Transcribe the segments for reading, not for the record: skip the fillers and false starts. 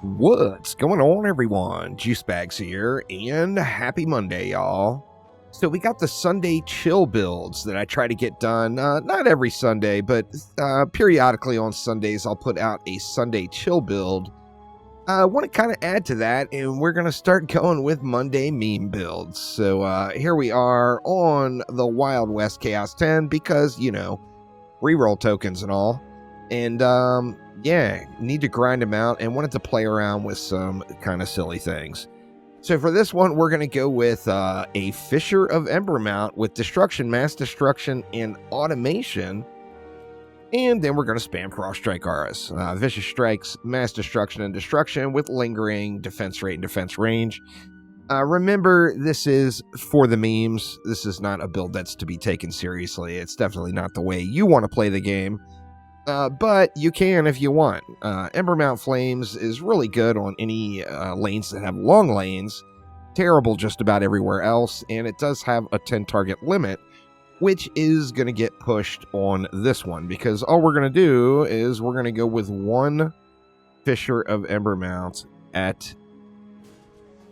What's going on, everyone? Juice Bags here, and happy Monday, y'all. So we got the Sunday chill builds that I try to get done, not every Sunday, but periodically on Sundays I'll put out a Sunday chill build. I want to kind of add to that, and we're going to start going with Monday meme builds. So here we are on the Wild West Chaos 10 because, reroll tokens and all. And yeah, need to grind them out and wanted to play around with some kind of silly things. So for this one, we're going to go with a Fisher of Embermount with Destruction, Mass Destruction, and Automation. And then we're going to spam Frost Strike auras. Vicious Strikes, Mass Destruction, and Destruction with Lingering, Defense Rate, and Defense Range. Remember, this is for the memes. This is not a build that's to be taken seriously. It's definitely not the way you want to play the game. But you can if you want. Embermount Flames is really good on any lanes that have long lanes. Terrible just about everywhere else. And it does have a 10 target limit, which is going to get pushed on this one. Because all we're going to do is we're going to go with one Fisher of Embermount at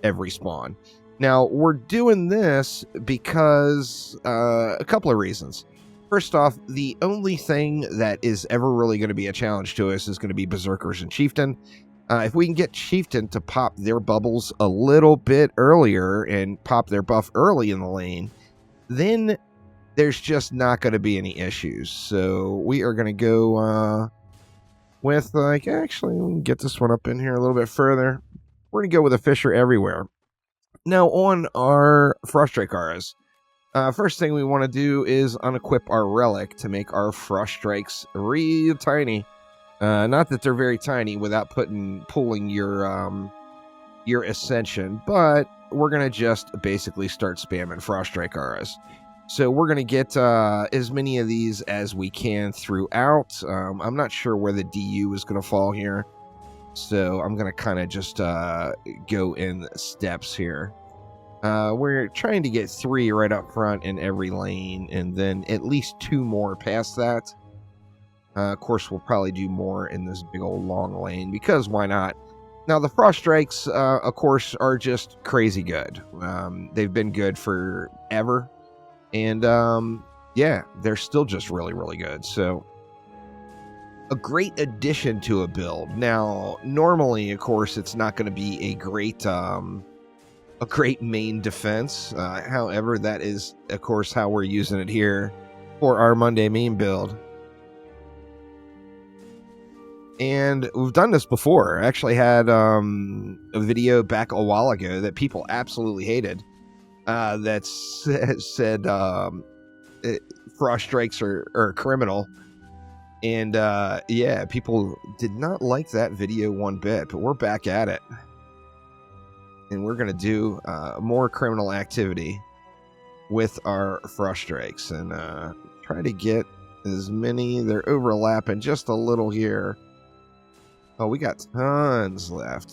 every spawn. Now, we're doing this because a couple of reasons. First off, the only thing that is ever really going to be a challenge to us is going to be Berserkers and Chieftain. If we can get Chieftain to pop their bubbles a little bit earlier and pop their buff early in the lane, then there's just not going to be any issues. So we are going to go with, actually, we can get this one up in here a little bit further. We're going to go with a Fisher everywhere. Now, on our Frost Strike auras, first thing we want to do is unequip our relic to make our Frost Strikes real tiny. Not that they're very tiny without pulling your Ascension, but we're going to just basically start spamming Frost Strike auras. So we're going to get as many of these as we can throughout. I'm not sure where the DU is going to fall here, so I'm going to kind of just go in steps here. We're trying to get 3 right up front in every lane, and then at least 2 more past that. Of course, we'll probably do more in this big old long lane, because why not? Now, the Frost Strikes, of course, are just crazy good. They've been good forever, and yeah, they're still just really, really good. So, a great addition to a build. Now, normally, of course, it's not going to be a great main defense. However, that is, of course, how we're using it here for our Monday meme build. And we've done this before. I actually had a video back a while ago that people absolutely hated that said Frost Strikes are criminal. And yeah, people did not like that video one bit, but we're back at it. And we're going to do more criminal activity with our Frost Strikes and try to get as many. They're overlapping just a little here. Oh, we got tons left.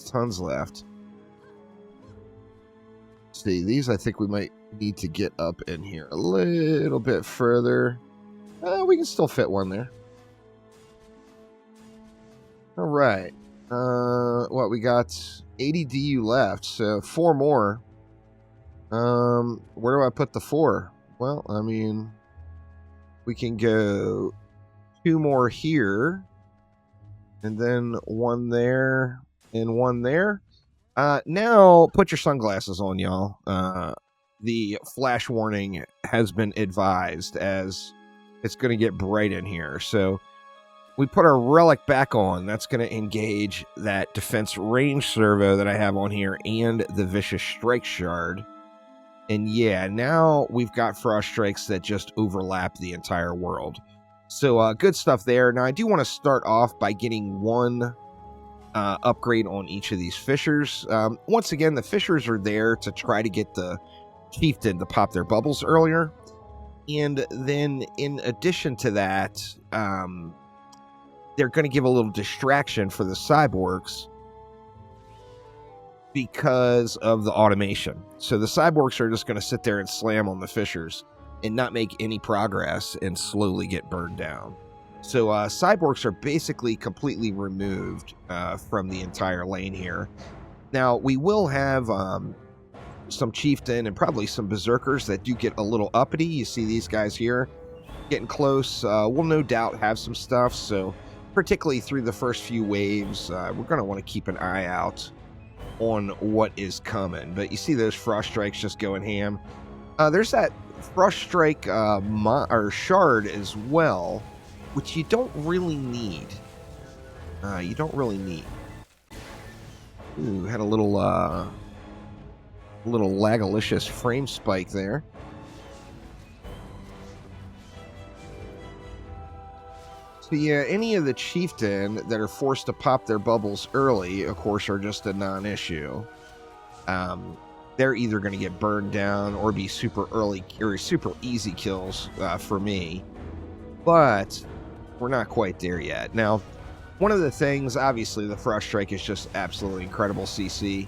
See, these I think we might need to get up in here a little bit further. We can still fit one there. All right. What, we got 80 DU left, so 4 more. Where do I put the 4? Well, I mean, we can go 2 more here, and then 1 there, and 1 there. Now, put your sunglasses on, y'all. The flash warning has been advised, as it's going to get bright in here, so we put our relic back on. That's going to engage that defense range servo that I have on here and the vicious strike shard. And yeah, now we've got Frost Strikes that just overlap the entire world. So good stuff there. Now I do want to start off by getting 1 upgrade on each of these Fishers. Once again, the Fishers are there to try to get the Chieftain to pop their bubbles earlier. And then in addition to that, they're going to give a little distraction for the cyborgs because of the automation. So the cyborgs are just going to sit there and slam on the Fishers and not make any progress and slowly get burned down. So cyborgs are basically completely removed from the entire lane here. Now, we will have some chieftain and probably some berserkers that do get a little uppity. You see these guys here getting close. We'll no doubt have some stuff, so particularly through the first few waves, we're going to want to keep an eye out on what is coming. But you see those frost strikes just going ham. There's that frost strike or shard as well, which you don't really need. You don't really need. Ooh, had a little lagalicious frame spike there. So yeah, any of the chieftain that are forced to pop their bubbles early, of course, are just a non-issue. They're either going to get burned down or be super early or super easy kills for me. But we're not quite there yet. Now, one of the things, obviously, the Frost Strike is just absolutely incredible CC.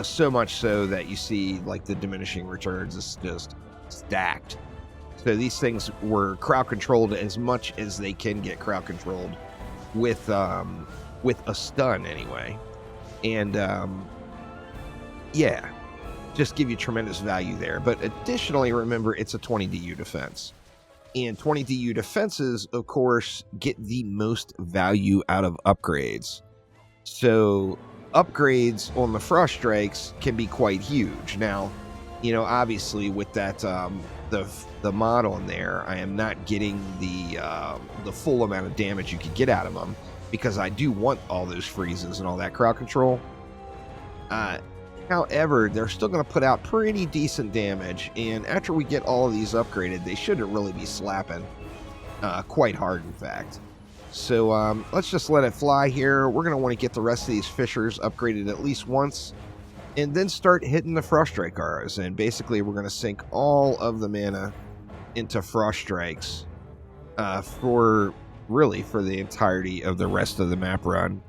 So much so that you see, like, the diminishing returns is just stacked. So these things were crowd controlled as much as they can get crowd controlled with a stun anyway. And, yeah, just give you tremendous value there. But additionally, remember, it's a 20 DU defense. And 20 DU defenses, of course, get the most value out of upgrades. So upgrades on the Frost Strikes can be quite huge. Now, you know, obviously with that the mod on there, I am not getting the full amount of damage you could get out of them because I do want all those freezes and all that crowd control. However, they're still going to put out pretty decent damage, and after we get all of these upgraded, they shouldn't really be slapping quite hard, in fact. So let's just let it fly here. We're going to want to get the rest of these fishers upgraded at least once, and then start hitting the Frost Strike arrows. And basically, we're going to sink all of the mana into Frost Strikes for the entirety of the rest of the map run.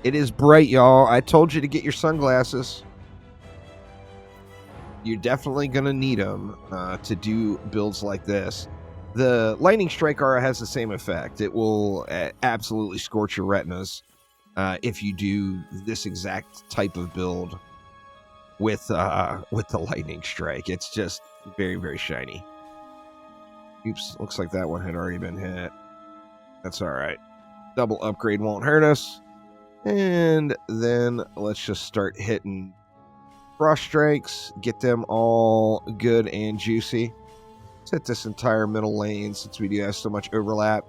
It is bright, y'all. I told you to get your sunglasses. You're definitely going to need them to do builds like this. The Lightning Strike Aura has the same effect. It will absolutely scorch your retinas if you do this exact type of build with the Lightning Strike. It's just very, very shiny. Oops, looks like that one had already been hit. That's all right. Double upgrade won't hurt us. And then let's just start hitting Frost Strikes, get them all good and juicy. Let's hit this entire middle lane since we do have so much overlap.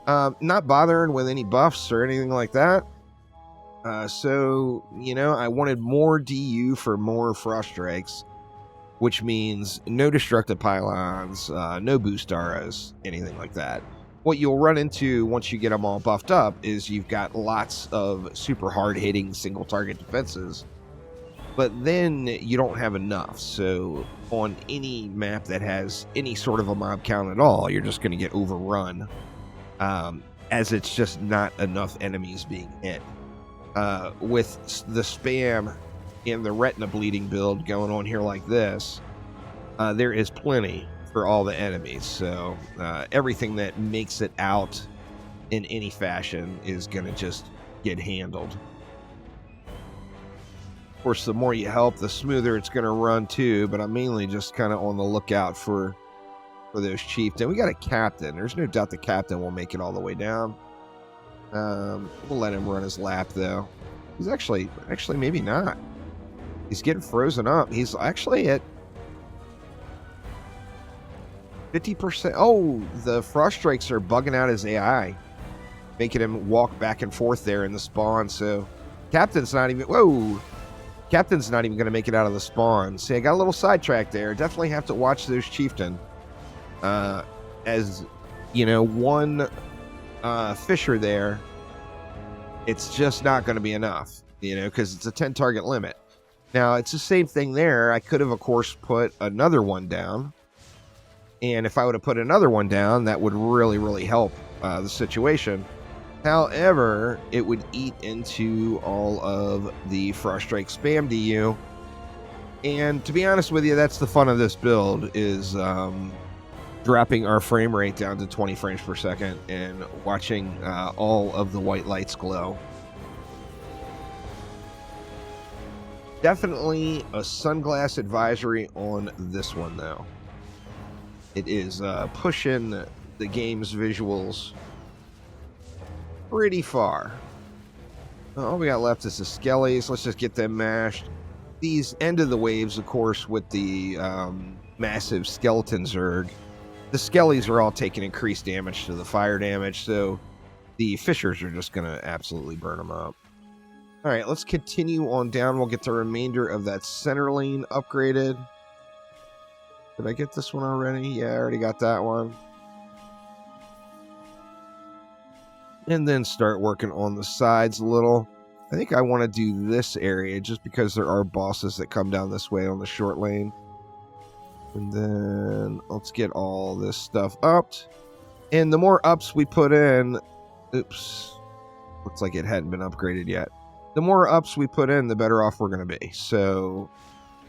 Not bothering with any buffs or anything like that. So, you know, I wanted more DU for more Frost Strikes, which means no destructive pylons, no boost auras, anything like that. What you'll run into once you get them all buffed up is you've got lots of super hard-hitting single-target defenses, but then you don't have enough. So on any map that has any sort of a mob count at all, you're just going to get overrun, as it's just not enough enemies being hit. With the spam and the retina bleeding build going on here like this, there is plenty for all the enemies, so everything that makes it out in any fashion is going to just get handled. Of course, the more you help, the smoother it's going to run too, but I'm mainly just kind of on the lookout for those chieftain. We got a captain. There's no doubt the captain will make it all the way down. We'll let him run his lap, though. He's actually maybe not. He's getting frozen up. He's actually at 50%. Oh, the Frost Strikes are bugging out his AI, making him walk back and forth there in the spawn. So Captain's not even... Whoa! Captain's not even going to make it out of the spawn. See, I got a little sidetracked there. Definitely have to watch those chieftain. As, you know, one fisher there, it's just not going to be enough, you know, because it's a 10 target limit. Now, it's the same thing there. I could have, of course, put another one down. And if I would have put another one down, that would really, really help the situation. However, it would eat into all of the Frost Strike spam DU. And to be honest with you, that's the fun of this build, is dropping our frame rate down to 20 frames per second and watching all of the white lights glow. Definitely a sunglass advisory on this one, though. It is pushing the game's visuals pretty far. All we got left is the skellies. Let's just get them mashed. These end of the waves, of course, with the massive skeleton zerg. The skellies are all taking increased damage to the fire damage, so the fissures are just going to absolutely burn them up. All right, let's continue on down. We'll get the remainder of that center lane upgraded. Did I get this one already? Yeah, I already got that one. And then start working on the sides a little. I think I want to do this area just because there are bosses that come down this way on the short lane. And then let's get all this stuff upped. And the more ups we put in... Oops. Looks like it hadn't been upgraded yet. The more ups we put in, the better off we're going to be. So,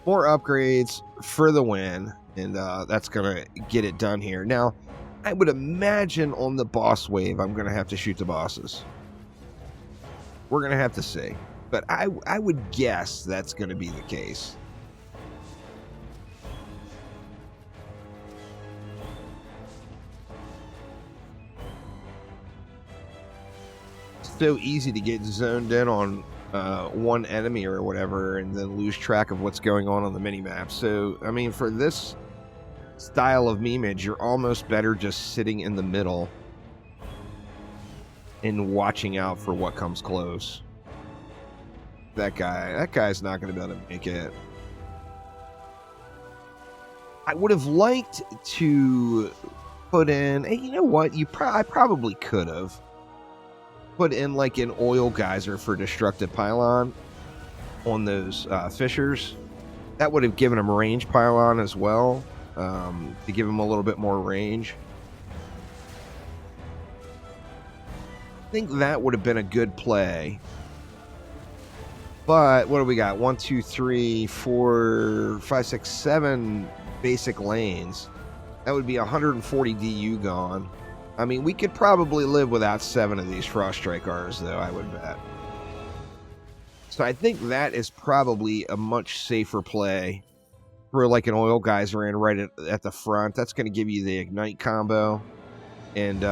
more upgrades for the win. And that's going to get it done here. Now, I would imagine on the boss wave, I'm going to have to shoot the bosses. We're going to have to see. But I would guess that's going to be the case. So easy to get zoned in on one enemy or whatever and then lose track of what's going on the minimap. So, I mean, for this style of memeage, you're almost better just sitting in the middle and watching out for what comes close. That guy's not going to be able to make it. I would have liked to put in, hey, you know what? I probably could have put in like an oil geyser for destructive pylon on those fissures. That would have given them range pylon as well, to give them a little bit more range. I think that would have been a good play. But what do we got? 1, 2, 3, 4, 5, 6, 7 basic lanes. That would be 140 DU gone. I mean, we could probably live without 7 of these Frost Strike R's, though, I would bet. So I think that is probably a much safer play for like an oil geyser in right at the front. That's going to give you the ignite combo. And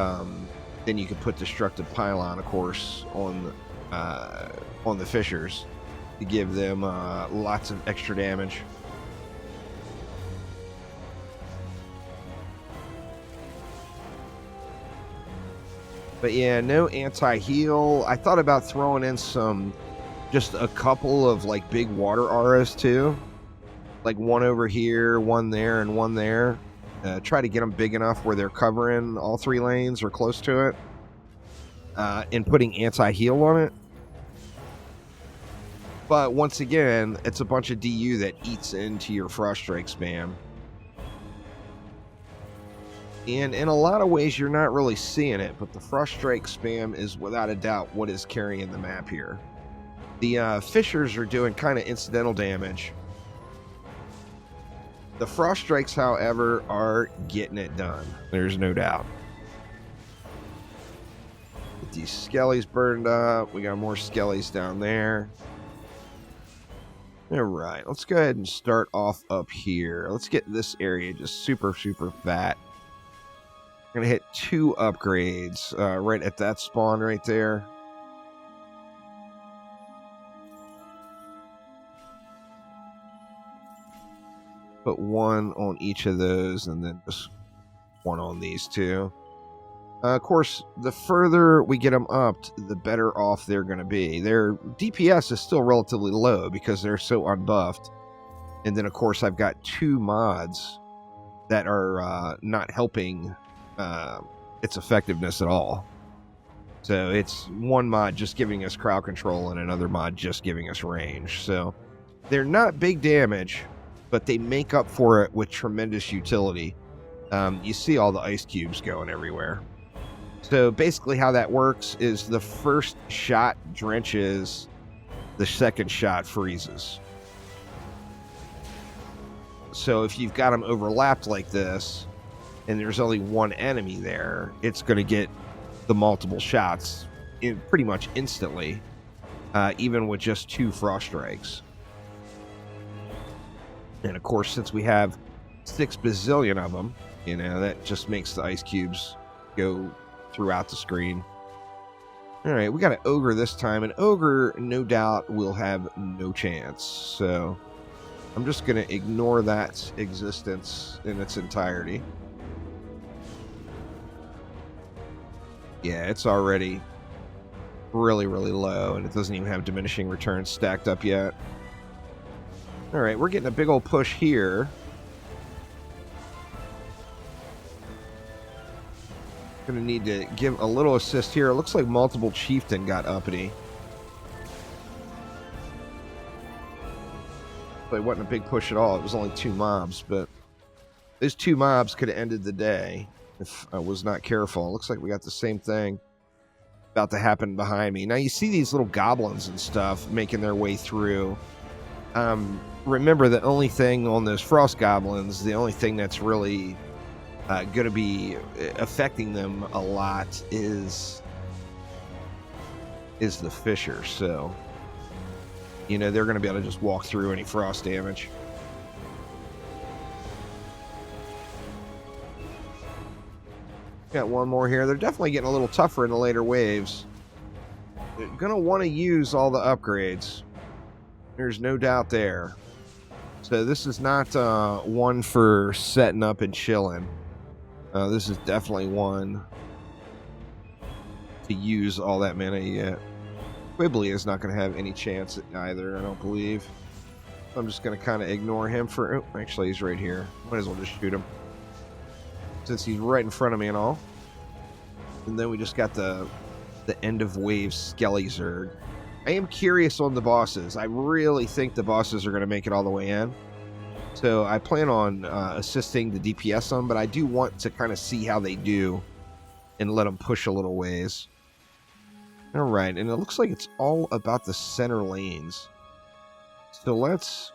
then you can put destructive pylon, of course, on the fissures to give them lots of extra damage. But yeah, no anti-heal. I thought about throwing in just a couple of like big water auras too. Like one over here, one there, and one there. Try to get them big enough where they're covering all 3 lanes or close to it. And putting anti-heal on it. But once again, it's a bunch of DU that eats into your Frost Strike spam. And in a lot of ways, you're not really seeing it, but the Frost Strike spam is without a doubt what is carrying the map here. The fissures are doing kind of incidental damage. The Frost Strikes, however, are getting it done. There's no doubt. Get these skellies burned up. We got more skellies down there. All right, let's go ahead and start off up here. Let's get this area just super, super fat. We're going to hit 2 upgrades right at that spawn right there. Put 1 on each of those and then just 1 on these 2. Of course, the further we get them upped, the better off they're going to be. Their DPS is still relatively low because they're so unbuffed. And then, of course, I've got 2 mods that are not helping its effectiveness at all. So it's one mod just giving us crowd control and another mod just giving us range. So they're not big damage, but they make up for it with tremendous utility. You see all the ice cubes going everywhere. So basically how that works is the first shot drenches, the second shot freezes. So if you've got them overlapped like this, and there's only one enemy there, it's going to get the multiple shots pretty much instantly, even with just 2 frost strikes. And of course, since we have 6 bazillion of them, you know, that just makes the ice cubes go throughout the screen. All right, we got an ogre this time. An ogre, no doubt, will have no chance. So I'm just going to ignore that existence in its entirety. Yeah, it's already really, really low, and it doesn't even have diminishing returns stacked up yet. All right, we're getting a big old push here. Gonna need to give a little assist here. It looks like multiple chieftain got uppity. But it wasn't a big push at all. It was only 2 mobs, but those 2 mobs could have ended the day if I was not careful. It looks like we got the same thing about to happen behind me. Now you see these little goblins and stuff making their way through. Remember, the only thing on those frost goblins, the only thing that's really going to be affecting them a lot is the fissure. So, you know, they're going to be able to just walk through any frost damage. Got one more here. They're definitely getting a little tougher in the later waves. They're going to want to use all the upgrades. There's no doubt there. So this is not one for setting up and chilling. This is definitely one to use all that mana yet. Quibbly is not going to have any chance at either, I don't believe. I'm just going to kind of ignore him for... Oh, actually, he's right here. Might as well just shoot him, since he's right in front of me and all. And then we just got the end of wave Skelly Zerg. I am curious on the bosses. I really think the bosses are going to make it all the way in. So I plan on assisting the DPS on, but I do want to kind of see how they do and let them push a little ways. All right, and it looks like it's all about the center lanes. So let's...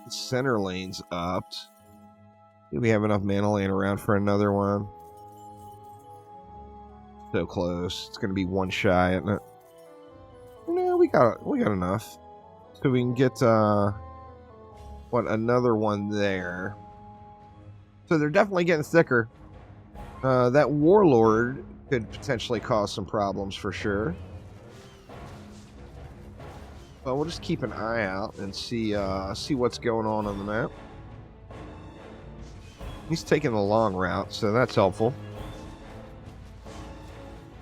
center lanes upped. Do we have enough mana laying around for another one? So close. It's going to be one shy, isn't it? No, we got enough. So we can get another one there. So they're definitely getting thicker. That warlord could potentially cause some problems for sure. But we'll just keep an eye out and see what's going on the map. He's taking the long route, so that's helpful.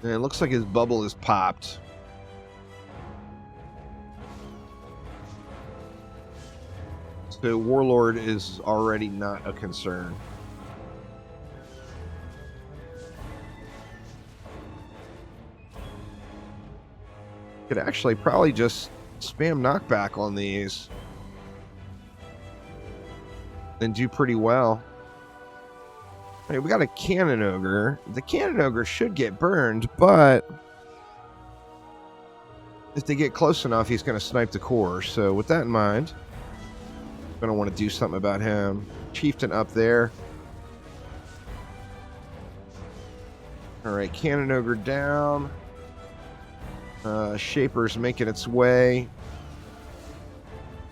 And it looks like his bubble is popped. So Warlord is already not a concern. Could actually probably just spam knockback on these and do pretty well. Hey, we got a Cannon Ogre. The Cannon Ogre should get burned, but if they get close enough, he's going to snipe the core. So with that in mind, I'm going to want to do something about him. Chieftain up there. All right, Cannon Ogre down. Shaper's making its way.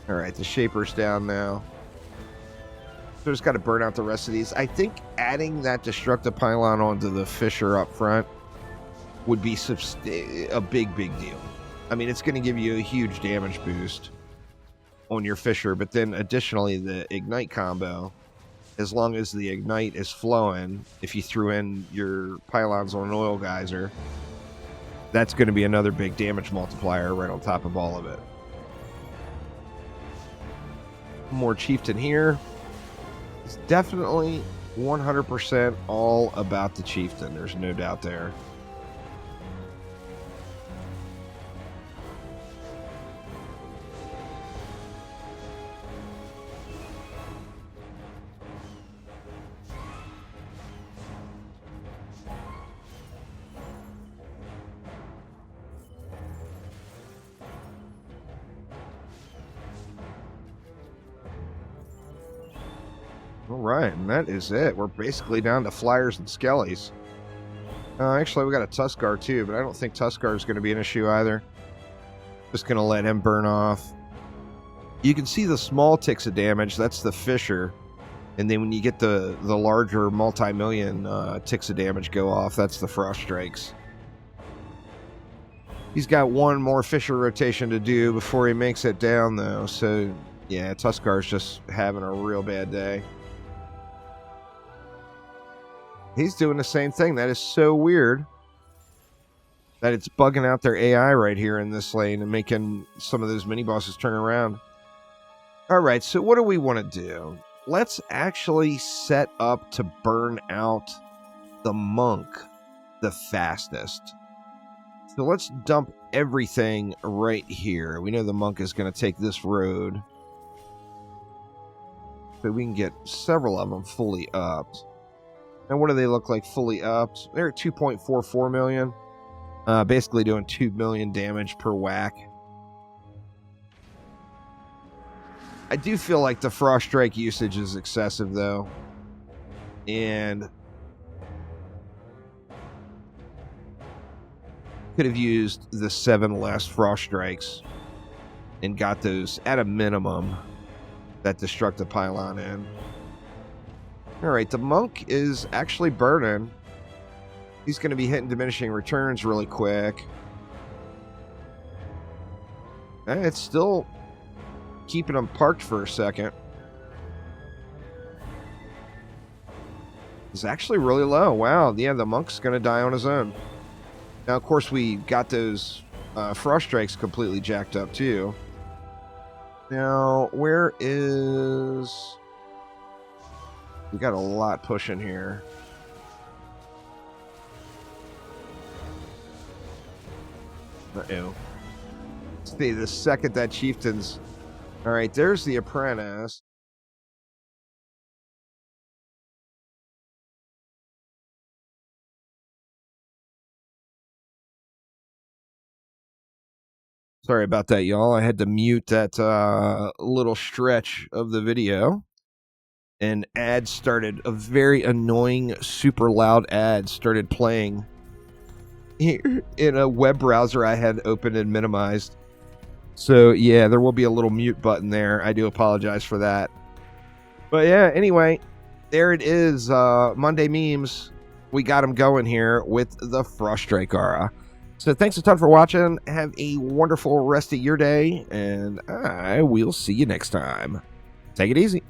All right, the Shaper's down now. So just got to burn out the rest of these. I think adding that destructive pylon onto the Fissure up front would be a big deal. I mean, it's going to give you a huge damage boost on your Fissure, but then additionally the Ignite combo, as long as the Ignite is flowing, if you threw in your pylons on an Oil Geyser, that's going to be another big damage multiplier right on top of all of it. More Chieftain here. It's definitely 100% all about the Chieftain. There's no doubt there. All right, and that is it. We're basically down to flyers and skellies. Actually, we got a Tuskar too, but I don't think Tuskar is going to be an issue either. Just going to let him burn off. You can see the small ticks of damage. That's the Fisher. And then when you get the larger multi-million ticks of damage go off, that's the Frost Strikes. He's got one more Fisher rotation to do before he makes it down, though. So, yeah, Tuskar's just having a real bad day. He's doing the same thing. That is so weird that it's bugging out their AI right here in this lane and making some of those mini-bosses turn around. All right, so what do we want to do? Let's actually set up to burn out the Monk the fastest. So let's dump everything right here. We know the Monk is going to take this road. So we can get several of them fully upped. Now, what do they look like fully upped? They're at 2.44 million. Basically doing 2 million damage per whack. I do feel like the Frost Strike usage is excessive, though. And could have used the 7 less Frost Strikes and got those, at a minimum, that destructive pylon in. Alright, the Monk is actually burning. He's going to be hitting diminishing returns really quick. And it's still keeping him parked for a second. It's actually really low. Wow, yeah, the Monk's going to die on his own. Now, of course, we got those Frost Strikes completely jacked up, too. Now, where is... We got a lot pushing here. Uh-oh. See, the second that Chieftain's... All right, there's the Apprentice. Sorry about that, y'all. I had to mute that little stretch of the video. An ad started, a very annoying, super loud ad started playing here in a web browser I had opened and minimized. So, yeah, there will be a little mute button there. I do apologize for that. But, yeah, anyway, there it is. Monday Memes. We got them going here with the Frost Strike Aura. So, thanks a ton for watching. Have a wonderful rest of your day, and I will see you next time. Take it easy.